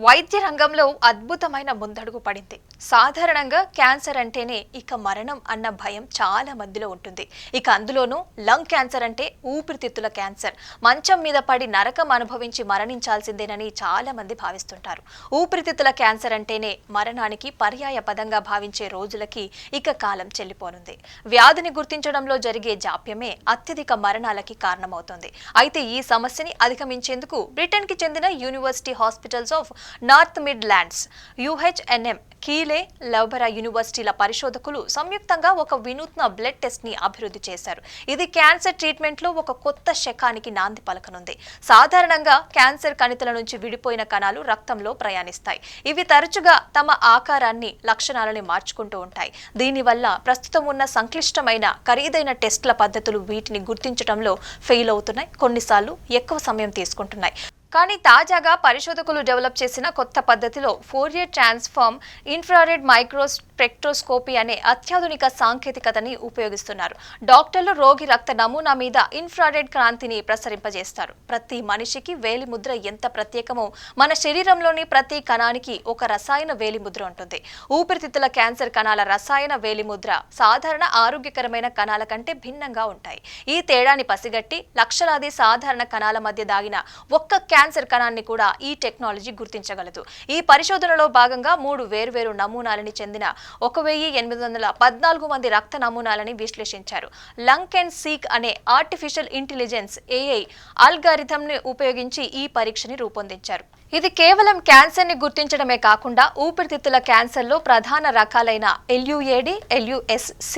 వైద్య రంగంలో అద్భుతమైన ముందడుగు పడింది. సాధారణంగా క్యాన్సర్ అంటేనే ఇక మరణం అన్న భయం చాలా మందిలో ఉంటుంది. ఇక అందులోనూ లంగ్ క్యాన్సర్ అంటే ఊపిరితిత్తుల క్యాన్సర్. మంచం మీద పడి నరకం అనుభవించి మరణించాల్సిందేనని చాలా మంది భావిస్తుంటారు. ఊపిరితిత్తుల క్యాన్సర్ అంటేనే మరణానికి పర్యాయ పదంగా భావించే రోజులకి ఇక కాలం చెల్లిపోనుంది. వ్యాధిని గుర్తించడంలో జరిగే జాప్యమే అత్యధిక మరణాలకి కారణమవుతోంది. అయితే ఈ సమస్యని అధిగమించేందుకు బ్రిటన్కి చెందిన university hospitals of north Midlands UHNM కీలే లౌబరా యూనివర్సిటీల పరిశోధకులు సంయుక్తంగా ఒక వినూత్న బ్లడ్ టెస్ట్ ని అభివృద్ధి చేశారు. ఇది క్యాన్సర్ ట్రీట్మెంట్ లో ఒక కొత్త శకానికి నాంది పలకనుంది. సాధారణంగా క్యాన్సర్ కణితుల నుంచి విడిపోయిన కణాలు రక్తంలో ప్రయాణిస్తాయి. ఇవి తరచుగా తమ ఆకారాన్ని, లక్షణాలని మార్చుకుంటూ ఉంటాయి. దీనివల్ల ప్రస్తుతం ఉన్న సంక్లిష్టమైన ఖరీదైన టెస్ట్ల పద్ధతులు వీటిని గుర్తించడంలో ఫెయిల్ అవుతున్నాయి. కొన్నిసార్లు ఎక్కువ సమయం తీసుకుంటున్నాయి. కానీ తాజాగా పరిశోధకులు డెవలప్ చేసిన కొత్త పద్ధతిలో ఫోరియర్ ట్రాన్స్ఫార్మ్ ఇన్ఫ్రారెడ్ మైక్రోస్పెక్ట్రోస్కోపీ అనే అత్యాధునిక సాంకేతికతని ఉపయోగిస్తున్నారు. డాక్టర్లు రోగి రక్త నమూనా మీద ఇన్ఫ్రారెడ్ కాంతిని ప్రసరింపజేస్తారు. ప్రతి మనిషికి వేలిముద్ర ఎంత ప్రత్యేకమో మన శరీరంలోని ప్రతి కణానికి ఒక రసాయన వేలిముద్ర ఉంటుంది. ఊపిరితిత్తుల క్యాన్సర్ కణాల రసాయన వేలిముద్ర సాధారణ ఆరోగ్యకరమైన కణాల కంటే భిన్నంగా ఉంటాయి. ఈ తేడాని పసిగట్టి లక్షలాది సాధారణ కణాల మధ్య దాగిన ఒక్క క్యాన్సర్ కణాన్ని కూడా ఈ టెక్నాలజీ గుర్తించగలదు. ఈ పరిశోధనలో భాగంగా 3 వేర్వేరు నమూనాలని చెందిన 1814 మంది రక్త నమూనాలని విశ్లేషించారు. లంగ్ అండ్ సీక్ అనే ఆర్టిఫిషియల్ ఇంటెలిజెన్స్ AI అల్గారిథంని ఉపయోగించి ఈ పరీక్షని రూపొందించారు. ఇది కేవలం క్యాన్సర్ ని గుర్తించడమే కాకుండా ఊపిరితిత్తుల క్యాన్సర్ లో ప్రధాన రకాలైన LUAD, LUSC,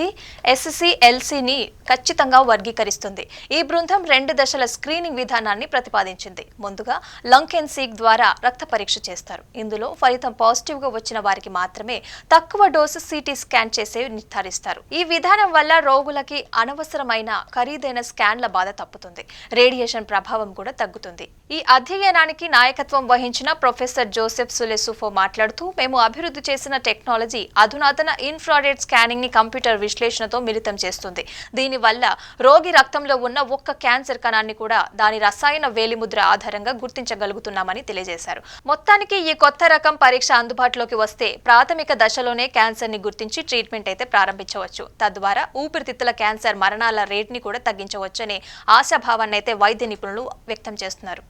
SCLC ని ఖచ్చితంగా వర్గీకరిస్తుంది. ఈ బృందం 2 దశల స్క్రీనింగ్ విధానాన్ని ప్రతిపాదించింది. ముందుగా లంగ్ అండ్ సీక్ ద్వారా రక్త పరీక్ష చేస్తారు. ఇందులో ఫలితం పాజిటివ్ గా వచ్చిన వారికి మాత్రమే తక్కువ డోసు CT స్కాన్ చేసే నిర్ధారిస్తారు. ఈ విధానం వల్ల రోగులకి అనవసరమైన ఖరీదైన స్కాన్ల బాధ తప్పుతుంది. రేడియేషన్ ప్రభావం కూడా తగ్గుతుంది. ఈ అధ్యయనానికి నాయకత్వం వహించిన ప్రొఫెసర్ జోసెఫ్ సులెసుఫో మాట్లాడుతూ, మేము అభివృద్ధి చేసిన టెక్నాలజీ అధునాతన ఇన్ఫ్రారెడ్ స్కానింగ్ ని కంప్యూటర్ విశ్లేషణతో మిళితం చేస్తుంది. దీనివల్ల రోగి రక్తంలో ఉన్న ఒక్క క్యాన్సర్ కణాన్ని కూడా దాని రసాయన వేలిముద్ర ఆధారంగా గుర్తించగలుగుతున్నామని తెలియజేశారు. మొత్తానికి ఈ కొత్త రకం పరీక్ష అందుబాటులోకి వస్తే ప్రాథమిక దశలోనే క్యాన్సర్ ని గుర్తించి ట్రీట్మెంట్ అయితే ప్రారంభించవచ్చు. తద్వారా ఊపిరితిత్తుల క్యాన్సర్ మరణాల రేట్ ని కూడా తగ్గించవచ్చనే ఆశాభావాన్ని అయితే వైద్య నిపుణులు వ్యక్తం చేస్తున్నారు.